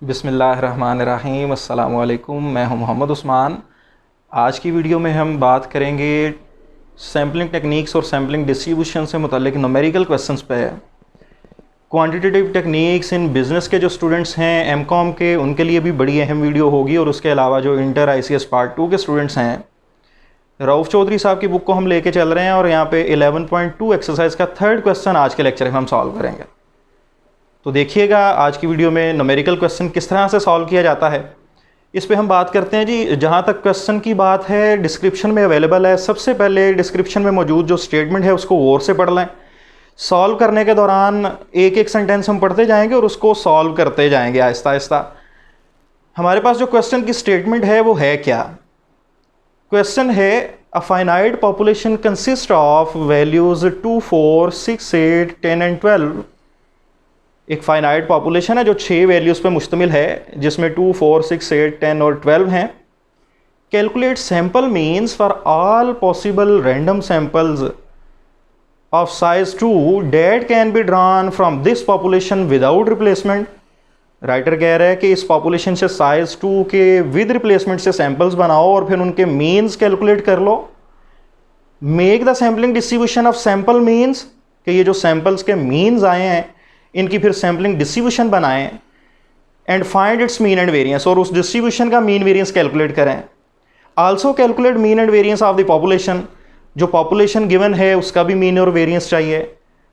बिस्मिल्लाहिर्रहमानिर्रहीम अस्सलामु अलैकुम। मैं हूं मोहम्मद उस्मान। आज की वीडियो में हम बात करेंगे सैम्पलिंग टेक्निक्स और सैम्पलिंग डिस्ट्रीब्यूशन से मुतल्लिक न्यूमेरिकल क्वेश्चंस पे। क्वांटिटेटिव टेक्निक्स इन बिज़नेस के जो स्टूडेंट्स हैं एमकॉम के, उनके लिए भी बड़ी अहम वीडियो होगी। और उसके अलावा जो इंटर ICS पार्ट 2 के स्टूडेंट्स हैं, रऊफ़ चौधरी साहब की बुक को हम लेके चल रहे हैं और यहाँ पे 11.2 एक्सरसाइज का थर्ड क्वेश्चन आज के लेक्चर में हम सॉल्व करेंगे। तो देखिएगा आज की वीडियो में न्यूमेरिकल क्वेश्चन किस तरह से सॉल्व किया जाता है, इस पे हम बात करते हैं जी। जहाँ तक क्वेश्चन की बात है, डिस्क्रिप्शन में अवेलेबल है। सबसे पहले डिस्क्रिप्शन में मौजूद जो स्टेटमेंट है उसको गौर से पढ़ लें। सॉल्व करने के दौरान एक एक सेंटेंस हम पढ़ते जाएंगे और उसको सॉल्व करते जाएंगे आहिस्ता आहिस्ता। हमारे पास जो क्वेश्चन की स्टेटमेंट है वो है क्या? क्वेश्चन है a finite population consist of values 2, 4, 6, 8, 10 and 12। एक फाइनाइट पॉपुलेशन है जो 6 वैल्यूज़ पे मुश्तमिल है, जिसमें 2, 4, 6, 8, 10 और 12 हैं। Calculate sample means for all possible random samples of size 2 date can be drawn from this population without replacement. Writer कह रहा है कि इस पॉपुलेशन से साइज 2 के विद रिप्लेसमेंट से सैम्पल्स बनाओ और फिर उनके मीन्स कैलकुलेट कर लो। Make the sampling distribution of sample means, कि ये जो सैम्पल्स के मीन्स आए हैं इनकी फिर सैम्पलिंग डिस्ट्रीब्यूशन बनाएं। And find its mean and variance, और उस डिस्ट्रीब्यूशन का मीन वेरिएंस कैलकुलेट करें। Also calculate mean and variance of the population, जो पॉपुलेशन गिवन है उसका भी मीन और वेरिएंस चाहिए।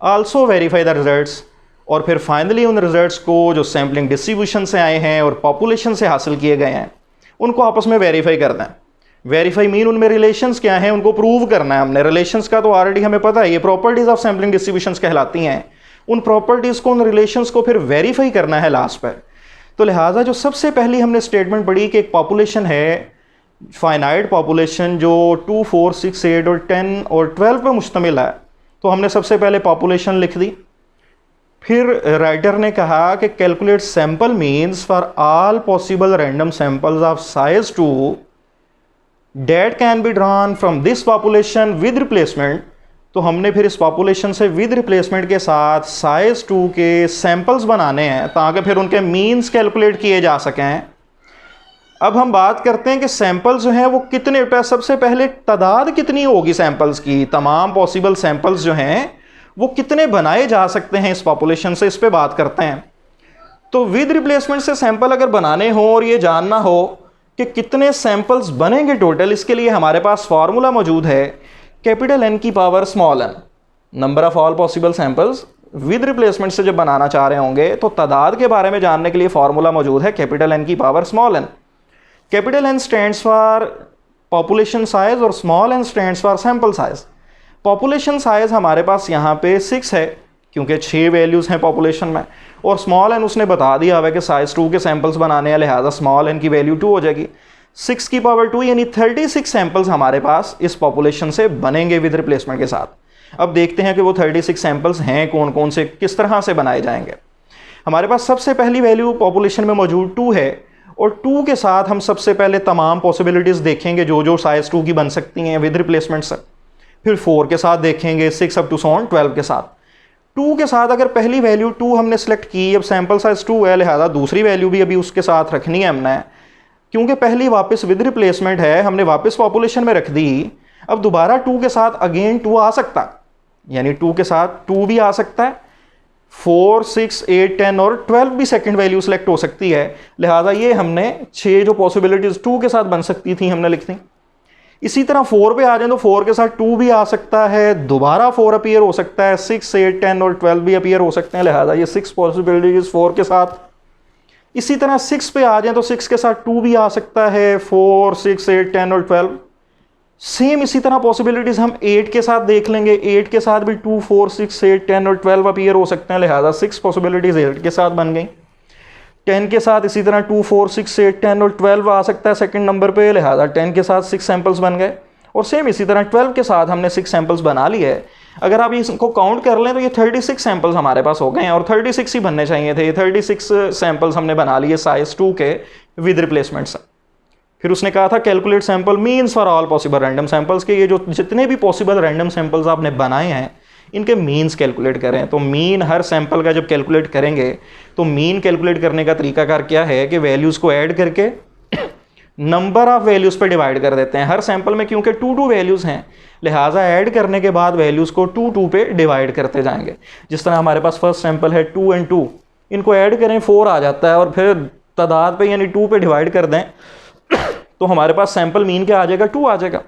आल्सो वेरीफाई द रिजल्ट्स, और फिर फाइनली उन रिजल्ट्स को जो सैम्पलिंग डिस्ट्रीब्यूशन से आए हैं और पॉपुलेशन से हासिल किए गए हैं उनको आपस में वेरीफाई करना है। वेरीफाई मीन उनमें रिलेशंस क्या हैं उनको प्रूव करना है हमने। रिलेशंस का तो ऑलरेडी हमें पता है, ये प्रॉपर्टीज ऑफ सैम्पलिंग डिस्ट्रीब्यूशंस कहलाती हैं। उन प्रॉपर्टीज़ को, उन रिलेशंस को फिर वेरीफाई करना है लास्ट पर। तो लिहाजा जो सबसे पहली हमने स्टेटमेंट पढ़ी कि एक पॉपुलेशन है फाइनाइट पॉपुलेशन जो 2, 4, 6, 8 और 10 और 12 पर मुश्तमिल है, तो हमने सबसे पहले पॉपुलेशन लिख दी। फिर राइटर ने कहा कि calculate sample means for all possible random samples of size 2 date can be drawn from this population with replacement. तो हमने फिर इस पॉपुलेशन से विद रिप्लेसमेंट के साथ साइज 2 के सैंपल्स बनाने हैं ताकि फिर उनके मीन्स कैलकुलेट किए जा सकें। अब हम बात करते हैं कि सैंपल्स जो हैं वो कितने, सबसे पहले तादाद कितनी होगी सैंपल्स की, तमाम पॉसिबल सैंपल्स जो हैं वो कितने बनाए जा सकते हैं इस पॉपुलेशन से, इस पे बात करते हैं। तो विद रिप्लेसमेंट से सैंपल अगर बनाने हो और ये जानना हो कि कितने सैंपल्स बनेंगे टोटल, इसके लिए हमारे पास फार्मूला मौजूद है कैपिटल N की power small n, number of all possible samples. With replacement से जब बनाना चाह रहे होंगे तो तादाद के बारे में जानने के लिए फार्मूला मौजूद है कैपिटल N की power small n। Capital N stands for population size और small n stands for sample size. Population size हमारे पास यहाँ पे 6 है क्योंकि 6 वैल्यूज़ हैं पॉपुलेशन में, और स्मॉल n उसने बता दिया हुआ है कि साइज 2 के सैंपल्स बनाने हैं, लिहाजा स्मॉल n की वैल्यू 2 हो जाएगी। 6 की पावर 2 यानी 36 सैंपल्स हमारे पास इस पॉपुलेशन से बनेंगे विद रिप्लेसमेंट के साथ। अब देखते हैं कि वो 36 सैंपल्स हैं कौन कौन से, किस तरह से बनाए जाएंगे। हमारे पास सबसे पहली वैल्यू पॉपुलेशन में मौजूद 2 है, और 2 के साथ हम सबसे पहले तमाम पॉसिबिलिटीज़ देखेंगे जो जो साइज 2 की बन सकती हैं विद रिप्लेसमेंट से। फिर 4 के साथ देखेंगे, 6 अप टू 12 के साथ। 2 के साथ अगर पहली वैल्यू 2 हमने सेलेक्ट की, अब सैंपल साइज 2 है, लिहाजा दूसरी वैल्यू भी अभी उसके साथ रखनी है हमने, क्योंकि पहली वापस विद रिप्लेसमेंट है, हमने वापस पॉपुलेशन में रख दी। अब दोबारा 2 के साथ अगेन 2 आ सकता, यानी 2 के साथ 2 भी आ सकता है। 4, 6, 8, 10 और 12 भी सेकंड वैल्यू सेलेक्ट हो सकती है, लिहाजा ये हमने 6 जो पॉसिबिलिटीज 2 के साथ बन सकती थी हमने लिख दी। इसी तरह 4 पे आ जाए तो 4 के साथ 2 भी आ सकता है, दोबारा 4 अपीयर हो सकता है, 6, 8, 10 और 12 भी अपीयर हो सकते हैं, लिहाजा ये 6 पॉसिबिलिटीज 4 के साथ। इसी तरह 6 पे आ जाए तो 6 के साथ 2 भी आ सकता है, 4, 6, 8, 10 और 12। सेम इसी तरह पॉसिबिलिटीज हम 8 के साथ देख लेंगे, 8 के साथ भी 2, 4, 6, 8, 10 और 12 अपीयर हो सकते हैं, लिहाजा 6 पॉसिबिलिटीज 8 के साथ बन गई। 10 के साथ इसी तरह 2, 4, 6, 8, 10 और 12 आ सकता है सेकंड नंबर पे, लिहाजा 10 के साथ 6 सैंपल्स बन गए। और सेम इसी तरह 12 के साथ हमने 6 सैंपल्स बना लिए है। अगर आप इसको काउंट कर लें तो ये 36 सैंपल्स हमारे पास हो गए हैं, और 36 ही बनने चाहिए थे। ये 36 सैंपल्स हमने बना लिए साइज 2 के विद रिप्लेसमेंट से। फिर उसने कहा था calculate sample means for all possible random samples, के ये जो जितने भी पॉसिबल रैंडम सैंपल्स आपने बनाए हैं इनके मीन्स कैलकुलेट करें। तो मीन हर सैंपल का जब कैलकुलेट करेंगे तो मीन कैलकुलेट करने का तरीकाकार क्या है कि वैल्यूज़ को ऐड करके नंबर ऑफ वैल्यूज़ पे डिवाइड कर देते हैं। हर सैंपल में क्योंकि 2 वैल्यूज़ हैं, लिहाजा ऐड करने के बाद वैल्यूज़ को 2 पे डिवाइड करते जाएंगे। जिस तरह हमारे पास फर्स्ट सैंपल है 2 और 2, इनको ऐड करें 4 आ जाता है और फिर तादाद पे यानी 2 पे डिवाइड कर दें तो हमारे पास सैंपल मीन क्या आ जाएगा, 2 आ जाएगा।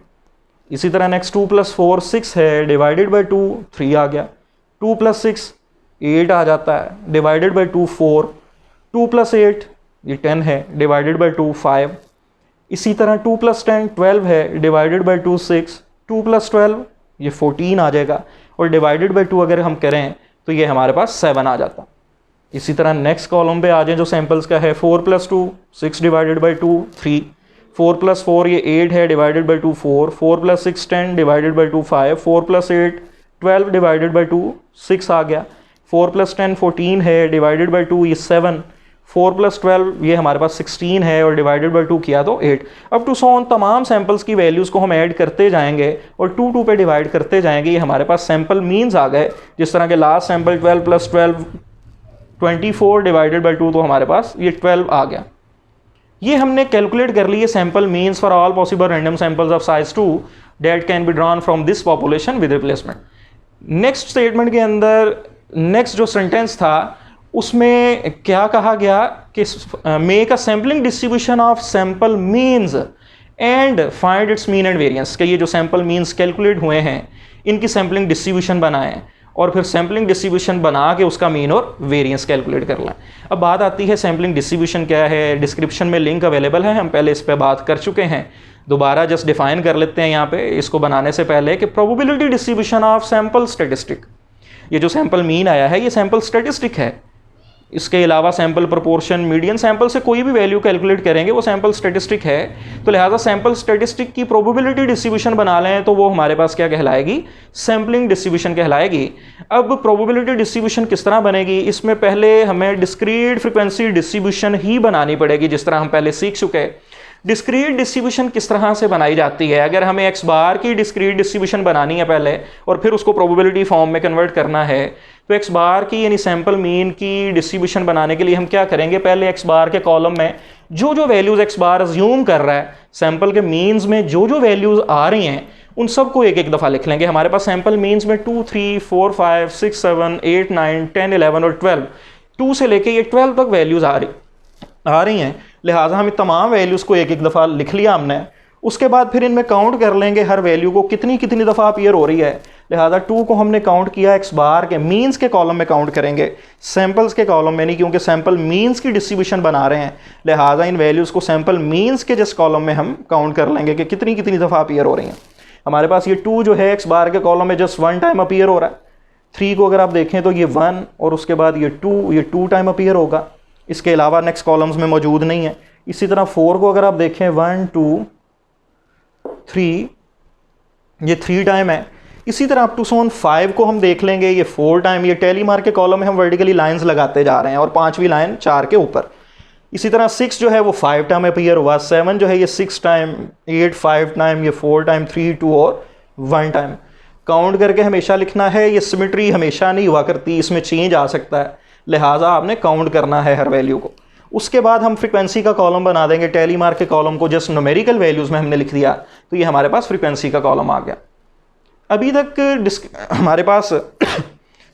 इसी तरह नेक्स्ट 2 + 4 6 है, डिवाइडेड बाई 2 3 आ गया। 2 + 6 8 आ जाता है, डिवाइडेड बाई 2 4। 2 + 8 ये 10 है, डिवाइडेड बाई 2 5। इसी तरह 2 + 10 12 है, डिवाइडेड बाई 2 6। 2 + 12 ये 14 आ जाएगा और डिवाइडेड बाई 2 अगर हम करें तो ये हमारे पास 7 आ जाता। इसी तरह नेक्स्ट कॉलम पे आ जाए जो सैंपल्स का है 4 + 2 6 डिवाइडेड बाई 2 3। 4 + 4 ये 8 है, divided by 2 4। 4 + 6 10 divided by 2 5। 4 + 8 12 divided by 2 6 आ गया। 4 + 10 14 है, डिवाइडेड बाई 2 ये 7। 4 + 12 ये हमारे पास 16 है और डिवाइडेड बाई 2 किया तो 8। अब टू सो ऑन तमाम सैंपल्स की वैल्यूज़ को हम ऐड करते जाएंगे और 2 पे डिवाइड करते जाएंगे। ये हमारे पास सैंपल मीन्स आ गए। जिस तरह के लास्ट सैंपल 12 + 12 24 डिवाइडेड बाई 2 तो हमारे पास ये 12 आ गया। ये हमने कैलकुलेट कर लिए sample means for all possible random samples of size 2 that can be drawn from this population with replacement. Next statement के अंदर नेक्स्ट जो सेंटेंस था उसमें क्या कहा गया कि make a sampling distribution of sample means and find its mean and variance. कि ये जो सैंपल मीन्स कैलकुलेट हुए हैं इनकी सैम्पलिंग डिस्ट्रीब्यूशन बनाएं और फिर सैम्पलिंग डिस्ट्रीब्यूशन बना के उसका मीन और वेरिएंस कैलकुलेट कर लें। अब बात आती है सैम्पलिंग डिस्ट्रीब्यूशन क्या है। डिस्क्रिप्शन में लिंक अवेलेबल है, हम पहले इस पर बात कर चुके हैं। दोबारा जस्ट डिफाइन कर लेते हैं यहाँ पे इसको बनाने से पहले कि probability distribution of sample statistic. ये जो सैंपल मीन आया है ये सैंपल स्टैटिस्टिक है। इसके अलावा सैंपल प्रोपोर्शन, मीडियन सैंपल से कोई भी वैल्यू कैलकुलेट करेंगे वो सैंपल स्टैटिस्टिक है। तो लिहाजा सैंपल स्टैटिस्टिक की प्रोबेबिलिटी डिस्ट्रीब्यूशन बना लें तो वो हमारे पास क्या कहलाएगी, सैंपलिंग डिस्ट्रीब्यूशन कहलाएगी। अब प्रोबेबिलिटी डिस्ट्रीब्यूशन किस तरह बनेगी, इसमें पहले हमें डिस्क्रीट फ्रीक्वेंसी डिस्ट्रीब्यूशन ही बनानी पड़ेगी। जिस तरह हम पहले सीख चुके। डिस्क्रीट डिस्ट्रीब्यूशन किस तरह से बनाई जाती है, अगर हमें एक्स बार की डिस्क्रीट डिस्ट्रीब्यूशन बनानी है पहले और फिर उसको प्रोबेबिलिटी फॉर्म में कन्वर्ट करना है तो एक्स बार की यानी सैंपल मीन की डिस्ट्रीब्यूशन बनाने के लिए हम क्या करेंगे, पहले एक्स बार के कॉलम में जो जो वैल्यूज़ एक्स बार अज्यूम कर रहा है सैंपल के मीन्स में जो जो वैल्यूज़ आ रही हैं उन सबको एक एक दफ़ा लिख लेंगे। हमारे पास सैंपल मीन्स में 2 3 4 5 6 7 8 9 10 11 और 12, 2 से लेके ये 12 तक वैल्यूज़ आ रही हैं। लिहाजा हम तमाम वैल्यूज़ को एक एक दफ़ा लिख लिया हमने। उसके बाद फिर इनमें काउंट कर लेंगे हर वैल्यू को कितनी कितनी दफ़ा अपीयर हो रही है। लिहाजा 2 को हमने काउंट किया एक्स बार के मीन्स के कॉलम में काउंट करेंगे, सैंपल्स के कॉलम में नहीं, क्योंकि सैंपल मीन्स की डिस्ट्रीब्यूशन बना रहे हैं। लिहाजा इन वैल्यूज़ को सैंपल मीन्स के जिस कॉलम में हम काउंट कर लेंगे कि कितनी कितनी दफ़ा अपीयर हो रही हैं। हमारे पास ये 2 जो है एक्स बार के कॉलम में जस्ट 1 टाइम अपीयर हो रहा है। 3 को अगर आप देखें तो ये 1 और उसके बाद ये 2 टाइम अपीयर होगा। इसके अलावा नेक्स्ट कॉलम्स में मौजूद नहीं है। इसी तरह 4 को अगर आप देखें 1 2 3 ये 3 टाइम है। इसी तरह अप टू सोन 5 को हम देख लेंगे, ये 4 टाइम। ये टेली मार्क के कॉलम में हम वर्टिकली लाइंस लगाते जा रहे हैं और 5वीं लाइन 4 के ऊपर। इसी तरह 6 जो है वो 5 टाइम अपीयर हुआ। 7 जो है ये 6 टाइम, 8 5 टाइम, ये 4 टाइम, 3 2 और 1 टाइम। काउंट करके हमेशा लिखना है, ये सिमेट्री हमेशा नहीं हुआ करती, इसमें चेंज आ सकता है। लिहाजा आपने काउंट करना है हर वैल्यू को। उसके बाद हम फ्रीक्वेंसी का कॉलम बना देंगे। टेली मार्क के कॉलम को जस्ट न्यूमेरिकल वैल्यूज़ में हमने लिख दिया तो ये हमारे पास फ्रीक्वेंसी का कॉलम आ गया। अभी तक हमारे पास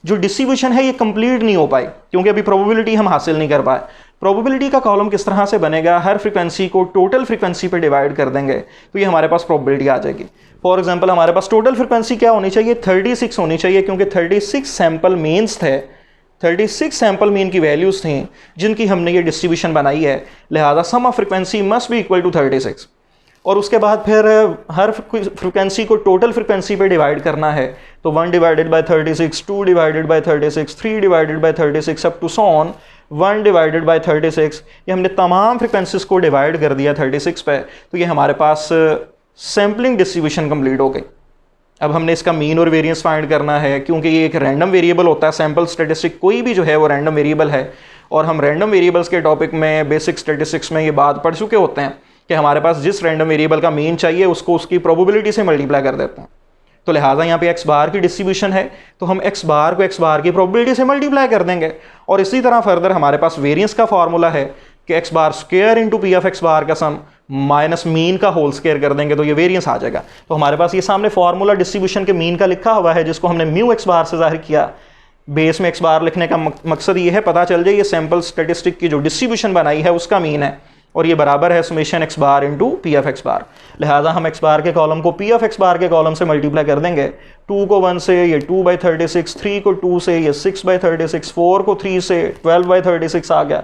जो डिस्ट्रीब्यूशन है ये कंप्लीट नहीं हो पाई क्योंकि अभी प्रोबेबिलिटी हम हासिल नहीं कर पाए। प्रोबेबिलिटी का कॉलम किस तरह से बनेगा, हर फ्रीक्वेंसी को टोटल फ्रीक्वेंसी पे डिवाइड कर देंगे तो ये हमारे पास प्रोबेबिलिटी आ जाएगी। फॉर एग्जांपल हमारे पास टोटल फ्रीक्वेंसी क्या होनी चाहिए, 36 होनी चाहिए, क्योंकि 36 सैंपल मीन्स थे, 36 सैंपल मीन की वैल्यूज़ थी जिनकी हमने ये डिस्ट्रीब्यूशन बनाई है। लिहाजा sum of frequency must be equal to 36। और उसके बाद फिर हर फ्रीक्वेंसी को टोटल फ्रीक्वेंसी पे डिवाइड करना है तो 1 divided by 36, 2 divided by 36, 3 divided by 36 up to सॉन 1 डिवाइडेड बाय 36। ये हमने तमाम फ्रीक्वेंसीज को डिवाइड कर दिया 36 पे तो ये हमारे पास सैम्पलिंग डिस्ट्रीब्यूशन कंप्लीट हो गई। अब हमने इसका मीन और वेरिएंस फाइंड करना है क्योंकि ये एक रैंडम वेरिएबल होता है। सैंपल स्टैटिस्टिक कोई भी जो है वो रैंडम वेरिएबल है और हम रैंडम वेरिएबल्स के टॉपिक में बेसिक स्टैटिस्टिक्स में ये बात पढ़ चुके होते हैं कि हमारे पास जिस रैंडम वेरिएबल का मीन चाहिए उसको उसकी प्रोबेबिलिटी से मल्टीप्लाई कर देते हैं। तो लिहाजा यहाँ पे एक्स बार की डिस्ट्रीब्यूशन है तो हम एक्स बार को एक्स बार की प्रोबेबिलिटी से मल्टीप्लाई कर देंगे। और इसी तरह फर्दर हमारे पास वेरिएंस का फॉर्मूला है कि x bar square into P of x bar का सम माइनस मीन का होल स्क्वायर कर देंगे तो ये वेरिएंस आ जाएगा। तो हमारे पास ये सामने फॉर्मूला डिस्ट्रीब्यूशन के मीन का लिखा हुआ है जिसको हमने म्यू एक्स बार से जाहिर किया। बेस में एक्स बार लिखने का मकसद ये है पता चल जाए ये सैंपल स्टेटिस्टिक की जो डिस्ट्रीब्यूशन बनाई है उसका मीन है और ये बराबर है summation x bar into P of x bar. लिहाजा हम एक्स बार के कॉलम को पी ऑफ एक्स बार के कॉलम से मल्टीप्लाई कर देंगे। 2 को 1 से ये 2/36, 3 को 2 से ये 6/36, 4 को 3 से 12/36 आ गया,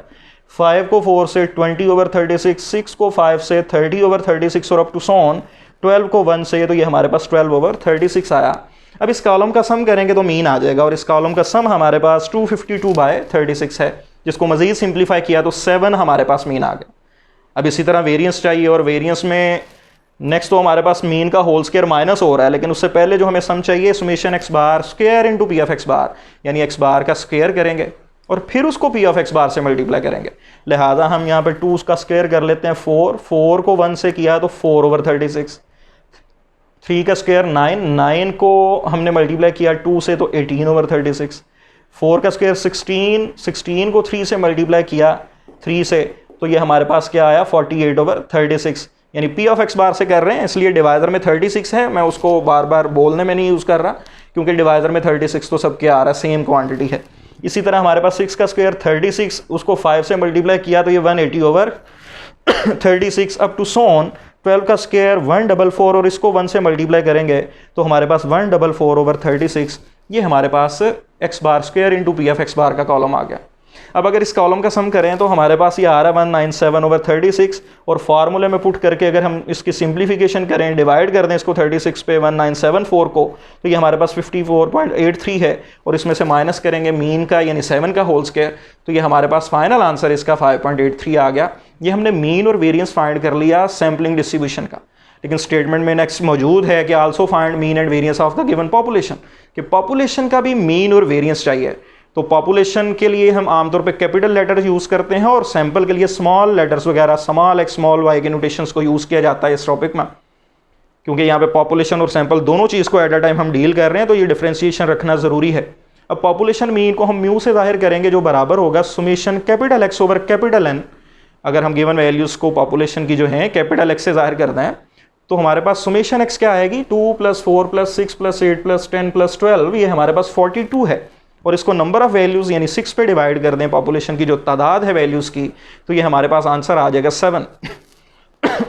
5 को 4 से 20/36, 6 को 5 से 30/36 और अप टू सो ऑन 12 को 1 से तो ये हमारे पास 12/36 आया। अब इस कॉलम का सम करेंगे तो मीन आ जाएगा और इस कॉलम का सम हमारे पास 252/36 है जिसको मजीद सिंप्लीफाई किया तो 7 हमारे पास मीन आ गया। अब इसी तरह वेरिएंस चाहिए और वेरिएंस में नेक्स्ट तो हमारे पास मीन का होल स्क्वायर माइनस हो रहा है लेकिन उससे पहले जो हमें सम चाहिए summation x bar square into P of x bar यानी एक्स बार का स्क्वायर करेंगे और फिर उसको पी ऑफ एक्स बार से मल्टीप्लाई करेंगे। लिहाजा हम यहाँ पे 2 का स्क्वायर कर लेते हैं 4 को 1 से किया तो 4/36, 3 का स्क्वायर 9 को हमने मल्टीप्लाई किया 2 से तो 18/36, 4 का स्क्वायर 16 को 3 से मल्टीप्लाई किया 3 से तो ये हमारे पास क्या आया 48/36 यानी पी ऑफ एक्स बार से कर रहे हैं इसलिए डिवाइजर में 36 है। मैं उसको बार बार बोलने में नहीं यूज़ कर रहा क्योंकि डिवाइजर में 36 तो सबके आ रहा है, सेम क्वांटिटी है। इसी तरह हमारे पास 6 का स्क्वायर 36 उसको 5 से मल्टीप्लाई किया तो ये 180/36 अप टू सो ऑन। 12 का स्क्वायर 144 और इसको 1 से मल्टीप्लाई करेंगे तो हमारे पास 144/36 ये हमारे पास x bar square into P of x bar का कॉलम आ गया। अब अगर इस कॉलम का सम करें तो हमारे पास ये आ रहा है 197/36 और फार्मूले में पुट करके अगर हम इसकी सिंप्लीफिकेशन करें डिवाइड कर दें इसको 36 पे 1974 को तो ये हमारे पास 54.83 है और इसमें से माइनस करेंगे मीन का यानी 7 का होल स्क्वायर तो ये हमारे पास फाइनल आंसर इसका 5.83 आ गया। ये हमने मीन और वेरिएंस फाइंड कर लिया सैम्पलिंग डिस्ट्रीब्यूशन का। लेकिन स्टेटमेंट में नेक्स्ट मौजूद है कि also find mean and variance of the given population कि पॉपुलेशन का भी मीन और वेरिएंस चाहिए। तो पॉपुलेशन के लिए हम आमतौर पे कैपिटल लेटर्स यूज़ करते हैं और सैंपल के लिए स्मॉल लेटर्स वगैरह स्मॉल एक्स स्मॉल वाई के नोटेशंस को यूज़ किया जाता है इस टॉपिक में क्योंकि यहाँ पे पॉपुलेशन और सैंपल दोनों चीज़ को एट अ टाइम हम डील कर रहे हैं तो ये डिफ्रेंशिएशन रखना ज़रूरी है। अब पॉपुलेशन मीन को हम म्यू से जाहिर करेंगे जो बराबर होगा summation capital x over capital n. अगर हम गिवन वैल्यूज़ को पॉपुलेशन की जो है कैपिटल एक्स से जाहिर करते हैं तो हमारे पास समेशन एक्स क्या आएगी 2 + 4 + 6 + 8 + 10 + 12 ये हमारे पास 42 है और इसको नंबर ऑफ वैल्यूज़ यानी 6 पे डिवाइड कर दें पॉपुलेशन की जो तादाद है वैल्यूज़ की तो ये हमारे पास आंसर आ जाएगा 7।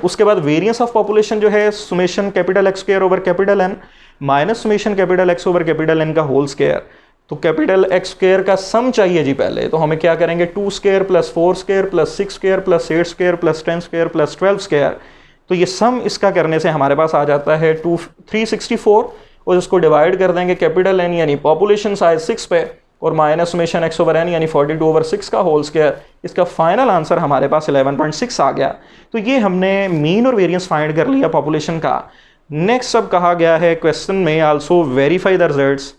उसके बाद वेरिएंस ऑफ पॉपुलेशन जो है summation capital x square over capital n minus summation capital x over capital n का होल स्क्वायर। तो कैपिटल एक्स स्क्वायर का सम चाहिए जी पहले तो हमें क्या करेंगे 2 square + 4 square + 6 square + 8 square + 10 square + 12 square तो ये सम इसका करने से हमारे पास आ जाता है 364 और इसको डिवाइड कर देंगे कैपिटल एन यानी पॉपुलेशन साइज 6 पे और minus summation x over n यानी 42/6 का होल स्क्वायर। इसका फाइनल आंसर हमारे पास 11.6 आ गया। तो ये हमने मीन और वेरिएंस फाइंड कर लिया पॉपुलेशन का। नेक्स्ट सब कहा गया है क्वेश्चन में आल्सो वेरीफाई द रिजल्ट्स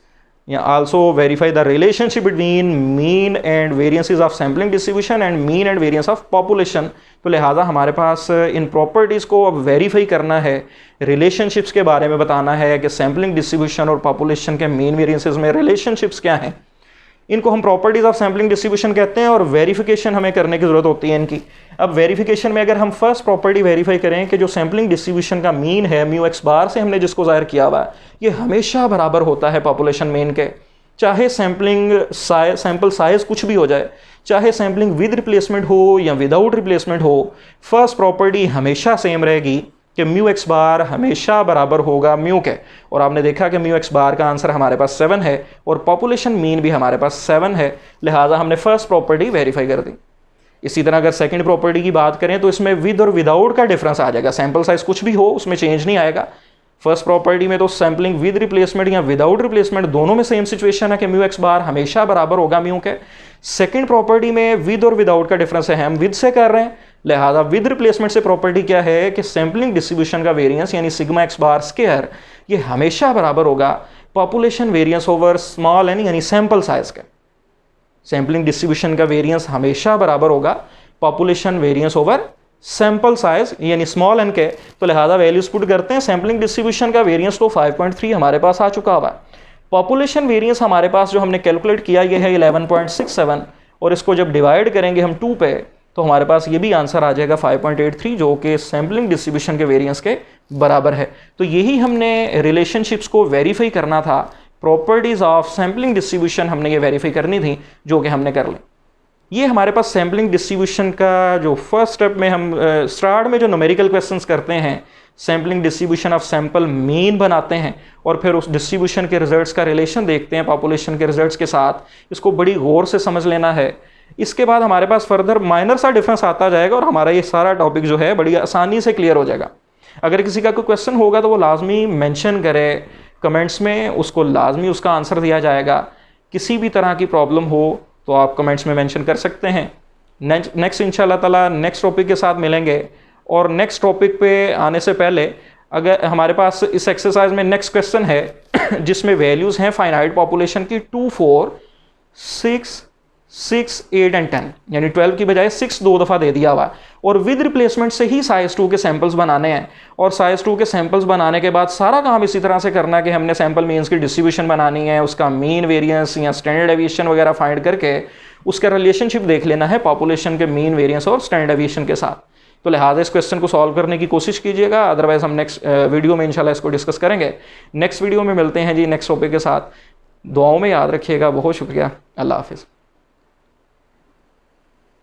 या also verify the relationship between mean and variances of sampling distribution and mean and variance of population. तो लिहाजा हमारे पास इन प्रॉपर्टीज़ को अब वेरीफाई करना है, रिलेशनशिप्स के बारे में बताना है कि सैम्पलिंग डिस्ट्रीब्यूशन और पॉपुलेशन के मीन वेरिएंसेस में रिलेशनशिप्स क्या हैं। इनको हम प्रॉपर्टीज़ ऑफ सैम्पलिंग डिस्ट्रीब्यूशन कहते हैं और वेरिफिकेशन हमें करने की ज़रूरत होती है इनकी। अब वेरिफिकेशन में अगर हम फर्स्ट प्रॉपर्टी वेरीफाई करें कि जो सैम्पलिंग डिस्ट्रीब्यूशन का मीन है म्यू एक्स बार से हमने जिसको ज़ाहिर किया हुआ है ये हमेशा बराबर होता है पॉपुलेशन मीन के, चाहे सैम्पल साइज कुछ भी हो जाए, चाहे सैम्पलिंग विद रिप्लेसमेंट हो या विदाउट रिप्लेसमेंट हो, फर्स्ट प्रॉपर्टी हमेशा सेम रहेगी कि म्यू एक्स बार हमेशा बराबर होगा म्यू के। और आपने देखा कि म्यू एक्स बार का आंसर हमारे पास 7 है और पॉपुलेशन मीन भी हमारे पास 7 है, लिहाजा हमने फर्स्ट प्रॉपर्टी वेरीफाई कर दी। इसी तरह अगर सेकंड प्रॉपर्टी की बात करें तो इसमें विद और विदाउट का डिफरेंस आ जाएगा, सैंपल साइज कुछ भी हो उसमें चेंज नहीं आएगा। फर्स्ट प्रॉपर्टी में तो सैम्पलिंग विद रिप्लेसमेंट या विदाउट रिप्लेसमेंट दोनों में सेम सिचुएशन है कि म्यू एक्स बार हमेशा बराबर होगा म्यू के। सेकंड प्रॉपर्टी में विद और विदाउट का डिफरेंस है, हम विद से कर रहे हैं, लिहाजा विद रिप्लेसमेंट से प्रॉपर्टी क्या है कि सैम्पलिंग डिस्ट्रीब्यूशन का वेरिएंस यानी सिग्मा एक्स बार स्क्वायर ये हमेशा बराबर होगा population variance over small n यानी सैंपल साइज का। सैम्पलिंग डिस्ट्रीब्यूशन का वेरिएंस हमेशा बराबर होगा population variance over sample size यानी स्मॉल एन के, तो लिहाजा वैल्यूज पुट करते हैं। सैम्पलिंग डिस्ट्रीब्यूशन का वेरिएंस तो 5.3 हमारे पास आ चुका हुआ है। पॉपुलेशन वेरिएंस हमारे पास जो हमने कैलकुलेट किया ये है 11.67, और इसको जब डिवाइड करेंगे हम 2 पे तो हमारे पास ये भी आंसर आ जाएगा 5.83, जो कि सैम्पलिंग डिस्ट्रीब्यूशन के वेरिएंस के बराबर है। तो यही हमने रिलेशनशिप्स को वेरीफाई करना था, प्रॉपर्टीज ऑफ सैम्पलिंग डिस्ट्रीब्यूशन हमने ये वेरीफाई करनी थी, जो कि हमने कर ली। ये हमारे पास सैम्पलिंग डिस्ट्रीब्यूशन का जो फर्स्ट स्टेप में हम स्टार्ट में जो न्यूमेरिकल क्वेश्चंस करते हैं, sampling distribution of sample mean बनाते हैं और फिर उस डिस्ट्रीब्यूशन के रिजल्ट्स का रिलेशन देखते हैं पॉपुलेशन के रिजल्ट्स के साथ। इसको बड़ी गौर से समझ लेना है। इसके बाद हमारे पास फर्दर माइनर सा डिफरेंस आता जाएगा और हमारा ये सारा टॉपिक जो है बड़ी आसानी से क्लियर हो जाएगा। अगर किसी का कोई क्वेश्चन होगा तो वो लाजमी मेंशन करे कमेंट्स में, उसको लाजमी उसका आंसर दिया जाएगा। किसी भी तरह की प्रॉब्लम हो तो आप कमेंट्स में मेंशन कर सकते हैं। नेक्स्ट इंशाल्लाह ताला नेक्स्ट टॉपिक के साथ मिलेंगे। और नेक्स्ट टॉपिक पे आने से पहले अगर हमारे पास इस एक्सरसाइज में नेक्स्ट क्वेश्चन है जिसमें वैल्यूज़ हैं फाइनाइट पॉपुलेशन की 2, 4, 6, 8 एंड 10, यानी 12 की बजाय 6 2 दफ़ा दे दिया हुआ, और विद रिप्लेसमेंट से ही साइज 2 के सैंपल्स बनाने हैं। और साइज 2 के सैंपल्स बनाने के बाद सारा काम इसी तरह से करना है कि हमने सैंपल मीन्स की डिस्ट्रीब्यूशन बनानी है, उसका मीन वेरिएंस या स्टैंडर्ड डेविएशन वगैरह फाइंड करके उसका रिलेशनशिप देख लेना है पॉपुलेशन के मीन वेरिएंस और स्टैंडर्ड डेविएशन के साथ। तो लिहाजा इस क्वेश्चन को सॉल्व करने की कोशिश कीजिएगा, अदरवाइज हम नेक्स्ट वीडियो में इंशाल्लाह इसको डिस्कस करेंगे। नेक्स्ट वीडियो में मिलते हैं जी नेक्स्ट टॉपिक के साथ। दुआओं में याद रखिएगा। बहुत शुक्रिया। अल्लाह हाफिज़।